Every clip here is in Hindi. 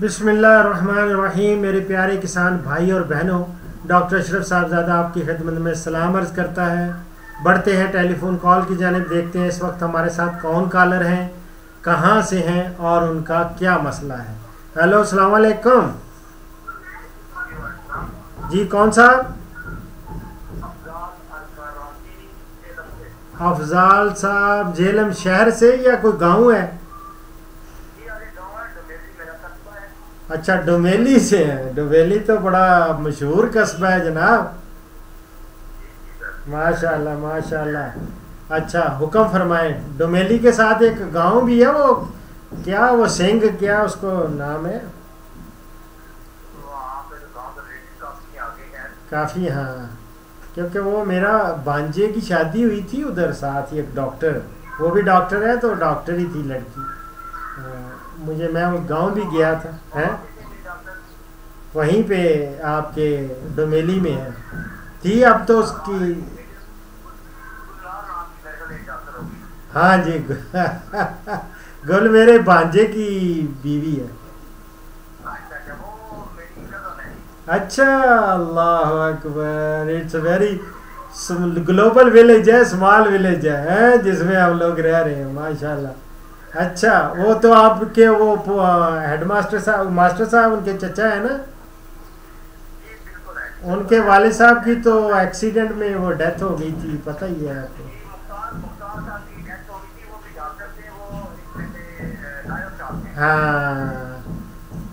बिस्मिल्लाहिर्रहमानिर्रहीम। मेरे प्यारे किसान भाई और बहनों, डॉक्टर अशरफ साहबजादा आपकी खिदमत में सलाम अर्ज़ करता है। बढ़ते हैं टेलीफोन कॉल की जानिब। देखते हैं इस वक्त हमारे साथ कौन कॉलर हैं, कहाँ से हैं और उनका क्या मसला है। हेलो, अस्सलाम वालेकुम जी। कौन सा? अफजाल साहब झेलम शहर से या कोई गांव है? अच्छा, डोमेली से है। डोमेली तो बड़ा मशहूर कस्बा है जनाब। माशाल्लाह माशाल्लाह। अच्छा, हुक्म फरमाएं। डोमेली के साथ एक गांव भी है, वो क्या, वो सिंह क्या उसको नाम है? काफ़ी, हाँ, क्योंकि वो मेरा भांजे की शादी हुई थी उधर, साथ ही एक डॉक्टर, वो भी डॉक्टर है, तो डॉक्टर ही थी लड़की। मुझे, मैं उस गांव भी गया था। हैं वहीं पे आपके डोमेली में है। थी अब तो उसकी, हाँ जी गुल मेरे भांजे की बीवी है। अच्छा, अल्लाह अकबर। इट्स वेरी ग्लोबल विलेज है, स्मॉल विलेज है जिसमें हम लोग रह रहे हैं, माशाल्लाह। अच्छा, वो तो आपके वो हेडमास्टर साहब, मास्टर साहब उनके चचा है ना? उनके वालिद साहब की तो एक्सीडेंट में वो डेथ हो गई थी, पता ही है आपको। हाँ,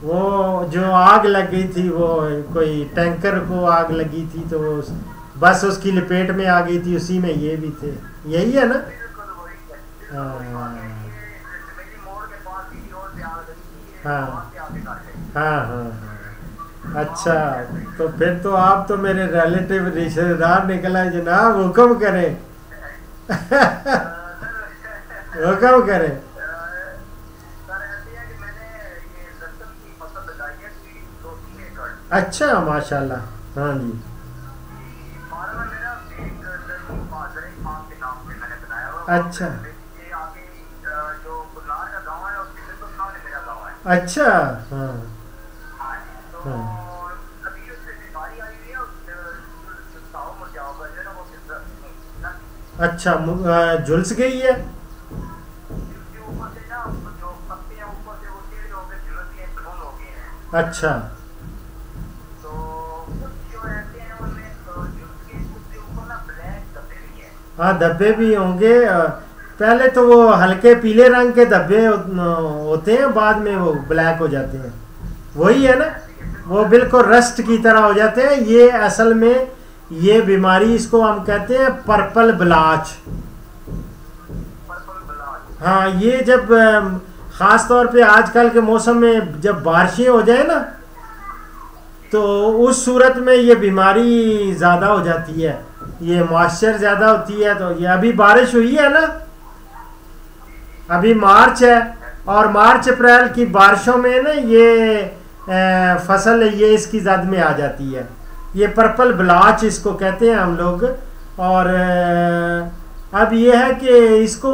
वो जो आग लग गई थी, वो कोई टैंकर को आग लगी थी, तो वो बस उसकी लपेट में आ गई थी, उसी में ये भी थे। यही है ना? हाँ हाँ हाँ हाँ हाँ। अच्छा, तो फिर तो आप तो मेरे रिलेटिव रिश्तेदार निकला है जनाब। हुक्म करें हुक्म करें। अच्छा, माशाल्लाह। हाँ जी। अच्छा अच्छा। हाँ हाँ। अच्छा, झुलस गई है। अच्छा, हाँ, धब्बे भी होंगे। पहले तो वो हल्के पीले रंग के धब्बे होते हैं, बाद में वो ब्लैक हो जाते हैं। वही है ना? वो बिल्कुल रस्ट की तरह हो जाते हैं। ये असल में ये बीमारी, इसको हम कहते हैं पर्पल ब्लाच। हाँ, ये जब ख़ास तौर पे आजकल के मौसम में जब बारिशें हो जाए ना, तो उस सूरत में ये बीमारी ज़्यादा हो जाती है। ये मॉइस्चर ज़्यादा होती है। तो ये अभी बारिश हुई है ना, अभी मार्च है, और मार्च अप्रैल की बारिशों में ना ये फसल ये इसकी जद में आ जाती है। ये पर्पल ब्लाच इसको कहते हैं हम लोग। और अब ये है कि इसको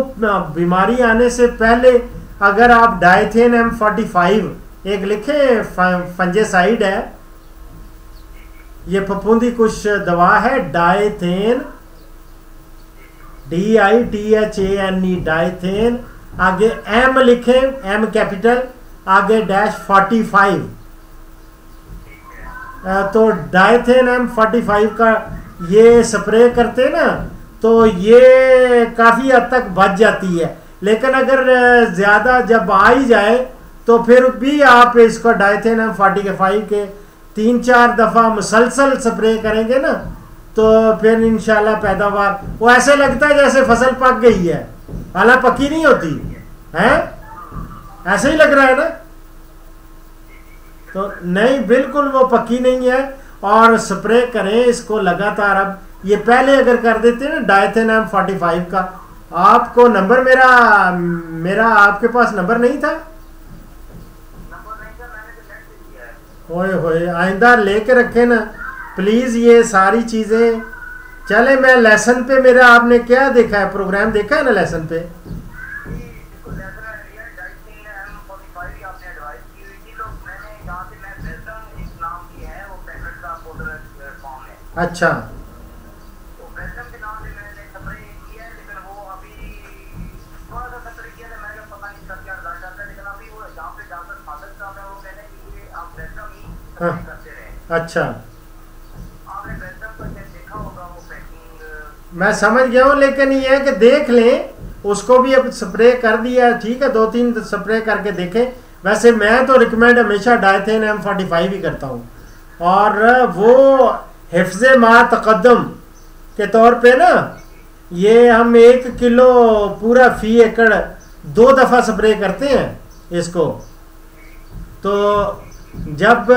बीमारी आने से पहले अगर आप डाइथेन M45 एक लिखे, फंजेसाइड है, ये फफूंदी कुछ दवा है, डाइथेन, DITHANE, डाइथेन, आगे M लिखे, M कैपिटल, आगे -45। तो डाइथेन M45 का ये स्प्रे करते ना, तो ये काफ़ी हद तक बच जाती है। लेकिन अगर ज़्यादा जब आ ही जाए, तो फिर भी आप इसको डाइथेन M45 के 3-4 दफ़ा मुसलसल स्प्रे करेंगे ना, तो फिर इंशाल्लाह पैदावार, वो ऐसे लगता है जैसे फसल पक गई है, हालांकि पकी नहीं होती है। ऐसे ही लग रहा है ना? तो नहीं, बिल्कुल वो पकी नहीं है। और स्प्रे करें इसको लगातार। अब ये पहले अगर कर देते ना डाइथेन M45 का, आपको नंबर मेरा आपके पास नंबर नहीं था? होए होए, आइंदा लेके रखे ना प्लीज़ ये सारी चीज़ें। चले, मैं लेसन पे, मेरा आपने क्या देखा है, प्रोग्राम देखा है ना लेसन पे? अच्छा तो बेल्जियम के नाम से मैंने स्प्रे किया है, लेकिन वो अभी थोड़ा सा स्प्रे किया था, मैंने कहा पता नहीं इसका क्या रिजल्ट आता है, लेकिन अभी वो जहाँ पे डॉक्टर फादर साहब है वो कहते हैं कि ये आप बेल्जियम ही हाँ स्प्रे करते रहे। अच्छा आपने बेल्जियम का शायद देखा होगा वो पैकिंग। मैं समझ गया हूँ, लेकिन ये है कि देख लें, उसको भी अब स्प्रे कर दिया है, ठीक है, 2-3 स्प्रे करके देखें। वैसे मैं तो रिकमेंड हमेशा डायथेन M45 ही करता हूँ, और वो हिफ्ज़ मा तक़द्दुम के तौर पे ना, ये हम 1 किलो पूरा फी एकड़ 2 दफ़ा स्प्रे करते हैं इसको। तो जब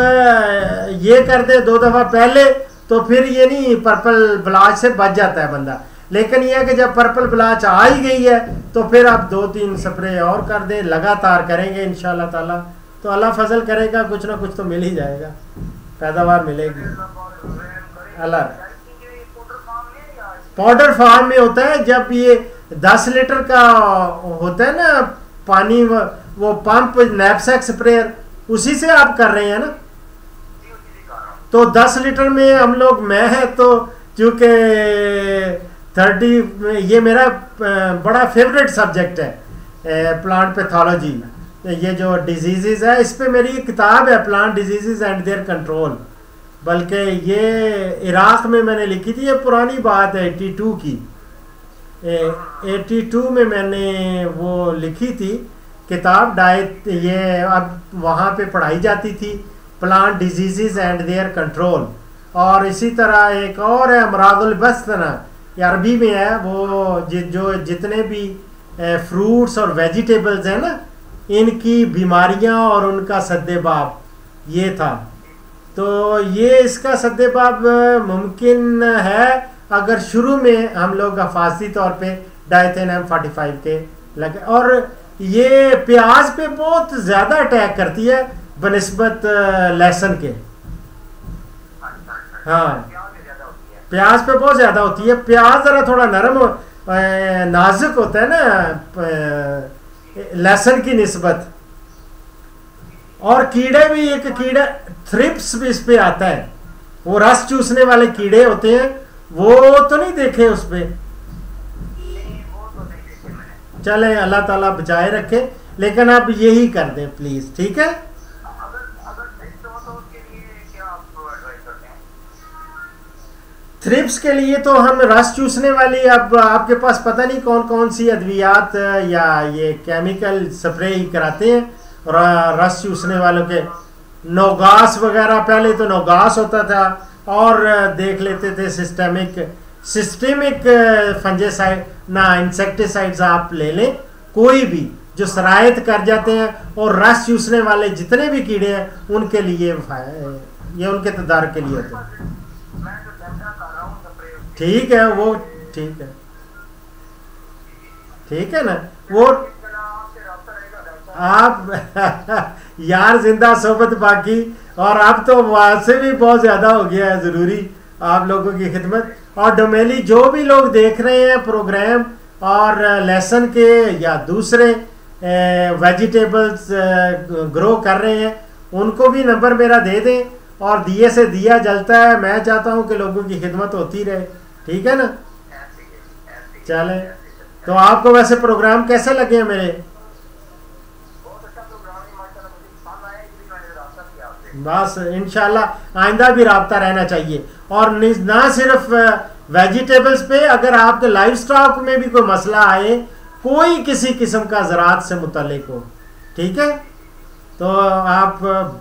ये करते 2 दफ़ा पहले, तो फिर ये नहीं पर्पल ब्लाच से बच जाता है बंदा। लेकिन यह है कि जब पर्पल ब्लाच आ ही गई है तो फिर आप 2-3 स्प्रे और कर दें, लगातार करेंगे इंशाल्लाह ताला, तो अल्लाह फजल करेगा, कुछ ना कुछ तो मिल ही जाएगा, पैदावार मिलेगी। अल्लाह पाउडर फार्म में होता है, जब ये 10 लीटर का होता है ना पानी, वो पंप नैपसैक स्प्रेयर, उसी से आप कर रहे हैं ना। तो 10 लीटर में हम लोग, मैं है तो चूँकि 30, ये मेरा बड़ा फेवरेट सब्जेक्ट है प्लांट पैथोलॉजी, ये जो डिजीज़ है, इस पे मेरी किताब है plant disease and their control, बल्कि ये इराक़ में मैंने लिखी थी, ये पुरानी बात है 82 की, 82 में मैंने वो लिखी थी किताब डाइट, ये अब वहाँ पे पढ़ाई जाती थी plant disease and their control. और इसी तरह एक और है अमरादुल बस्तना, ये अरबी में है, वो जो जितने भी फ्रूट्स और वेजिटेबल्स हैं ना, इनकी बीमारियां और उनका सद्देबाब, ये था। तो ये इसका सद्देबाब मुमकिन है अगर शुरू में हम लोग हफाजती तौर पे डायथेन M45 के लगे। और ये प्याज पे बहुत ज़्यादा अटैक करती है बनिस्बत लहसुन के। हाँ, प्याज पे बहुत ज़्यादा होती है। प्याज ज़रा थोड़ा नरम नाजुक होता है ना लहसुन की निस्बत। और कीड़े भी, एक कीड़ा थ्रिप्स भी इस पे आता है, वो रस चूसने वाले कीड़े होते हैं, वो तो नहीं देखे उस पे। चले अल्लाह ताला बचाए रखे, लेकिन आप यही कर दें प्लीज़, ठीक है। थ्रिप्स के लिए तो हम रस चूसने वाली, अब आपके पास पता नहीं कौन कौन सी अद्वियात या ये केमिकल स्प्रे ही कराते हैं रस चूसने वालों के। नोगास वगैरह, पहले तो नोगास होता था, और देख लेते थे सिस्टेमिक फंजेसाइड ना इंसेक्टिसाइड्स आप ले लें, कोई भी जो सरायत कर जाते हैं, और रस चूसने वाले जितने भी कीड़े हैं उनके लिए ये उनके तदारक के लिए होते हैं। ठीक है, वो ठीक है, ठीक है ना। वो आप यार जिंदा सोबत बाकी, और अब तो वहाँ से भी बहुत ज़्यादा हो गया है ज़रूरी आप लोगों की खिदमत। और डोमेली जो भी लोग देख रहे हैं प्रोग्राम, और लहसुन के या दूसरे वेजिटेबल्स ग्रो कर रहे हैं, उनको भी नंबर मेरा दे दें, और दिए से दिया जलता है। मैं चाहता हूँ कि लोगों की खिदमत होती रहे, ठीक है ना। चले, तो आपको वैसे प्रोग्राम कैसे लगे हैं मेरे? बस इंशाल्लाह आइंदा भी राब्ता रहना चाहिए। और ना सिर्फ वेजिटेबल्स पे, अगर आपके लाइफ स्टॉक में भी कोई मसला आए, कोई किसी किस्म का ज़राअत से मुतल्लिक हो, ठीक है, तो आप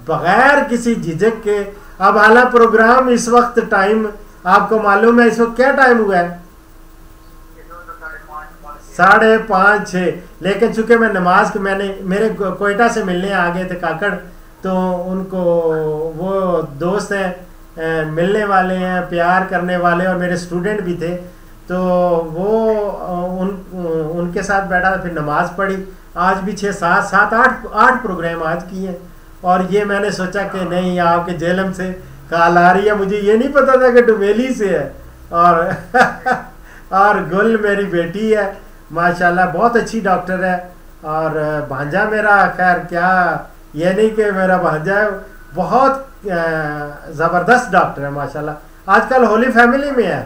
बग़ैर किसी झिझक के, अब हालां प्रोग्राम इस वक्त टाइम आपको मालूम है इस वक्त क्या टाइम हुआ है, 5:30-6, लेकिन चूंकि मैं नमाज के, मेरे कोयटा से मिलने आ गए थे काकड़, तो उनको वो दोस्त हैं मिलने वाले हैं, प्यार करने वाले, और मेरे स्टूडेंट भी थे, तो वो उनके साथ बैठा, फिर नमाज पढ़ी। आज भी 6-7-8 प्रोग्राम आज किए हैं। और ये मैंने सोचा कि नहीं, आपके जेलम से कॉल आ रही है, मुझे ये नहीं पता था कि डुमेली से है। और गुल मेरी बेटी है, माशाल्लाह बहुत अच्छी डॉक्टर है। और भांजा मेरा, खैर क्या, ये नहीं कि मेरा भांजा है, बहुत ज़बरदस्त डॉक्टर है माशाल्लाह। आजकल होली फैमिली में है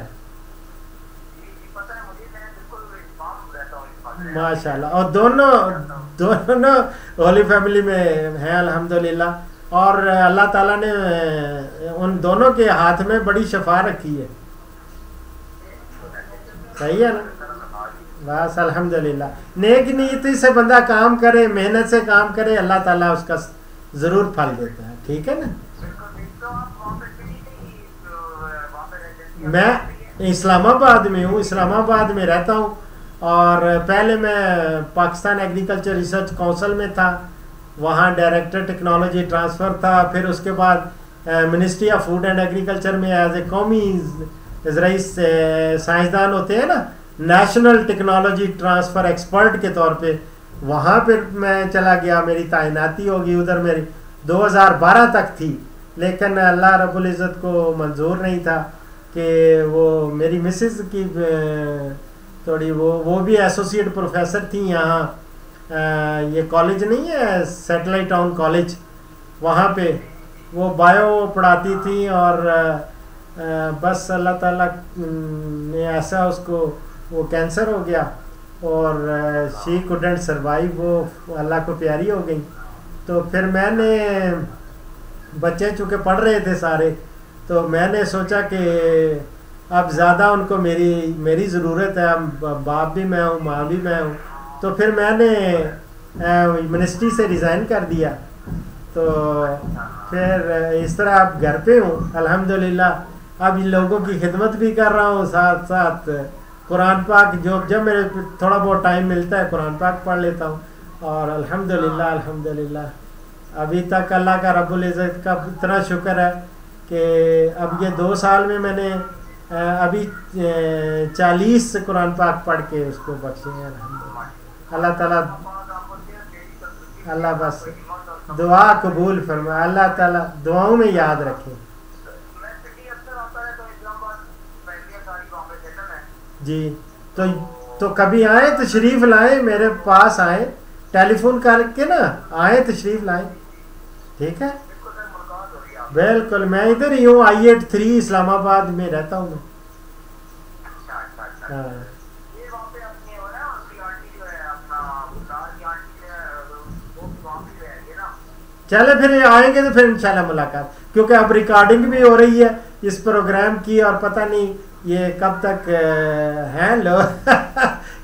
पता है मुझे, मैं बिल्कुल इमाम रहता हूँ इस बात में। माशाल्लाह। और दोनों होली फैमिली में हैं अल्हम्दुलिल्लाह। और अल्लाह ताला ने उन दोनों के हाथ में बड़ी शफा रखी है। सही है ना? बस अल्हम्दुलिल्लाह। नेक नीयती से बंदा काम करे, मेहनत से काम करे, अल्लाह ताला उसका ज़रूर फल देता है। ठीक है ना? मैं इस्लामाबाद में हूँ, इस्लामाबाद में रहता हूँ। और पहले मैं पाकिस्तान एग्रीकल्चर रिसर्च काउंसिल में था, वहाँ डायरेक्टर टेक्नोलॉजी ट्रांसफ़र था। फिर उसके बाद ministry of food and agriculture में एज ए कौमी ज़राई साइंसदान होते हैं ना, नेशनल टेक्नोलॉजी ट्रांसफ़र एक्सपर्ट के तौर पे वहाँ पर मैं चला गया। मेरी तैनाती होगी उधर, मेरी 2012 तक थी। लेकिन अल्लाह रब्बुल इज़्ज़त को मंजूर नहीं था कि वो मेरी मिसेस की थोड़ी वो भी एसोसिएट प्रोफेसर थी यहाँ। ये कॉलेज नहीं है सैटेलाइट टाउन कॉलेज, वहाँ पे वो बायो पढ़ाती थी। और बस अल्लाह ताला ने ऐसा उसको वो कैंसर हो गया और शी कुडंट सर्वाइव, वो अल्लाह को प्यारी हो गई। तो फिर मैंने, बच्चे चूँकि पढ़ रहे थे सारे, तो मैंने सोचा कि अब ज़्यादा उनको मेरी ज़रूरत है। बाप भी मैं हूँ, माँ भी मैं हूँ। तो फिर मैंने मिनिस्ट्री से रिज़ाइन कर दिया। तो फिर इस तरह अब घर पे हूँ अल्हम्दुलिल्लाह। अब इन लोगों की खिदमत भी कर रहा हूँ, साथ साथ कुरान पाक जब मेरे थोड़ा बहुत टाइम मिलता है कुरान पाक पढ़ लेता हूँ। और अल्हम्दुलिल्लाह अल्हम्दुलिल्लाह अभी तक अल्लाह का रब्बुल इज़्ज़त का इतना शुक्र है कि अब ये 2 साल में मैंने अभी 40 कुरान पाक पढ़ के उसको बख्शे हैं अल्हम्दुलिल्लाह। अल्लाह ताला, अल्लाह बस दुआ कबूल फरमाए, अल्लाह ताला दुआओं में याद रखे। जी तो कभी आए तशरीफ़ लाएं, मेरे पास आए, टेलीफोन करके ना आए, तशरीफ़ लाएं। ठीक है? बिल्कुल, मैं इधर ही हूँ, I-83 इस्लामाबाद में रहता हूँ मैं। हाँ चले फिर आएंगे तो फिर इंशाल्लाह मुलाकात, क्योंकि अब रिकॉर्डिंग भी हो रही है इस प्रोग्राम की और पता नहीं ये कब तक हैं लोग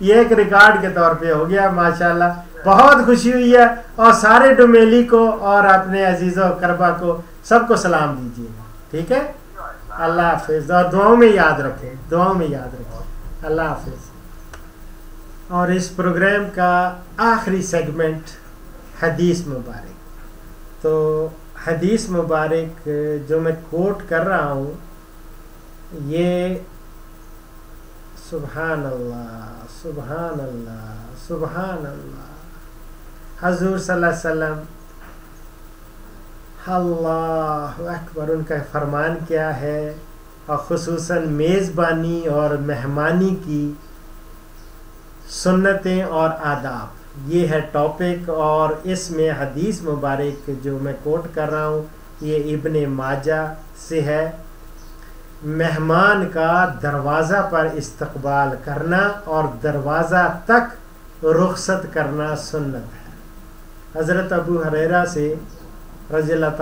ये एक रिकॉर्ड के तौर पे हो गया माशाल्लाह। बहुत खुशी हुई है। और सारे डोमेली को और अपने अजीज़ों करबा को सबको सलाम दीजिएगा। ठीक है? अल्लाह हाफिज़। और दुआओं में याद रखें, दुआओं में याद रखें। अल्लाह हाफिज़। और इस प्रोग्राम का आखिरी सेगमेंट हदीस मुबारक। तो हदीस मुबारक जो मैं कोट कर रहा हूँ, ये सुभान अल्लाह सुभान अल्लाह सुभान अल्लाह, हजूर सल्लल्लाहु अलैहि वसल्लम, अल्लाहु अकबर, उनका फरमान क्या है। और ख़ुसूसन मेज़बानी और मेहमानी की सुन्नतें और आदाब, ये है टॉपिक। और इसमें हदीस मुबारक जो मैं कोट कर रहा हूँ ये इब्ने माजा से है। मेहमान का दरवाज़ा पर इस्तकबाल करना और दरवाज़ा तक रुखसत करना सुन्नत है। हज़रत अबू हुरैरा से रज़ियल्लाहु